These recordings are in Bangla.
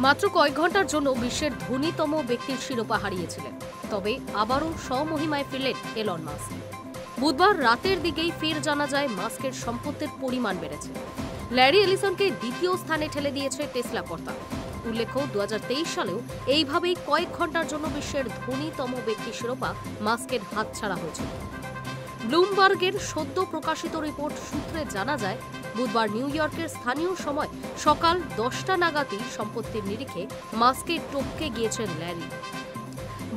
মাত্র কয়েক ঘন্টার জন্য বিশ্বের ধনীতম ব্যক্তির শিরোপা হারিয়েছিলেন, তবে আবারও স্বমহিমায় ফিরলেন এলন মাস্ক। বুধবার রাতের দিকেই ফের জানা যায় মাস্কের সম্পত্তির পরিমাণ বেড়েছে। ল্যারি এলিসনকে দ্বিতীয় স্থানে ঠেলে দিয়েছে টেসলা কর্তা। উল্লেখ্য, 2023 সালেও এইভাবেই কয়েক ঘন্টার জন্য বিশ্বের ধনীতম ব্যক্তির শিরোপা মাস্কের হাতছাড়া হয়েছিল। ব্লুমবার্গের সদ্য প্রকাশিত রিপোর্ট সূত্রে জানা যায়, বুধবার নিউ ইয়র্কের স্থানীয় সময় সকাল 10টা নাগাদই সম্পত্তির নিরিখে মাস্কে টপকে গিয়েছেন ল্যারি।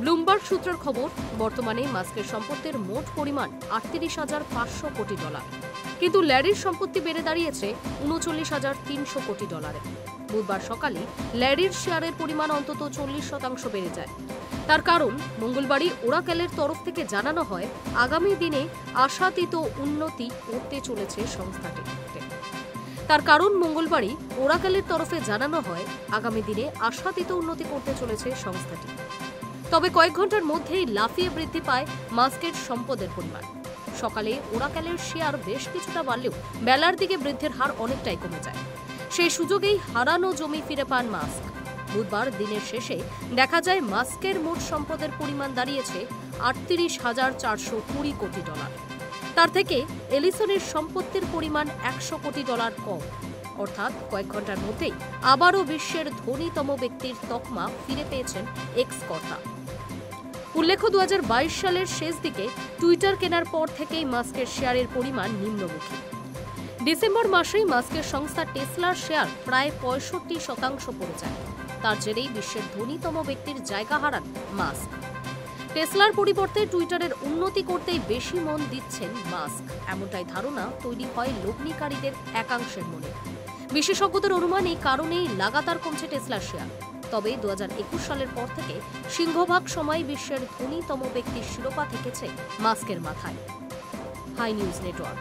ব্লুমবার্গ সূত্রের খবর, বর্তমানে মাস্কের সম্পত্তির মোট পরিমাণ $38,500 কোটি। কিন্তু ল্যারির সম্পত্তি বেড়ে দাঁড়িয়েছে $39,300 কোটি। বুধবার সকালে ল্যারির শেয়ারের পরিমাণ অন্তত 40% বেড়ে যায়। তার কারণ, মঙ্গলবারই ওরাকেলের তরফ থেকে জানানো হয় আগামী দিনে আশাতীত উন্নতি করতে চলেছে সংস্থাটি। তবে কয়েক ঘন্টার মধ্যেই লাফিয়ে বৃদ্ধি পায় মাস্কের সম্পদের পরিমাণ। সকালে ওরাকেলের শেয়ার বেশ কিছুটা বাড়লেও বেলার দিকে বৃদ্ধির হার অনেকটাই কমে যায়। সেই সুযোগেই হারানো জমি ফিরে পান মাস্ক। বুধবার দিনের শেষে দেখা যায় মাস্কের মোট সম্পদের পরিমাণ দাঁড়িয়েছে $38,420 কোটি। তার থেকে এলিসনের সম্পত্তির পরিমাণ $100 কোটি কম। অর্থাৎ কয়েক ঘন্টার মধ্যেই আবারও বিশ্বের ধনীতম ব্যক্তির তকমা ফিরে পেয়েছেন এক্স কর্তা। উল্লেখ্য, 2022 সালের শেষ দিকে টুইটার কেনার পর থেকেই মাস্কের শেয়ারের পরিমাণ নিম্নমুখী। ডিসেম্বর মাসেই মাস্কের সংস্থা টেসলার শেয়ার প্রায় 65% পড়ে যায়। তার জেরেই বিশ্বের ধনীতম ব্যক্তির জায়গা হারান মাস্ক। টেসলার পরিবর্তে টুইটারের উন্নতি করতেই বেশি মন দিচ্ছেন মাস্ক, এমনটাই ধারণা তৈরি হয় লগ্নিকারীদের একাংশের মনে। বিশেষজ্ঞদের অনুমান, এই কারণেই লাগাতার কমছে টেসলার শেয়ার। তবে 2021 সালের পর থেকে সিংহভাগ সময় বিশ্বের ধনীতম ব্যক্তির শিরোপা থেকেছে মাস্কের মাথায়। Hi news network.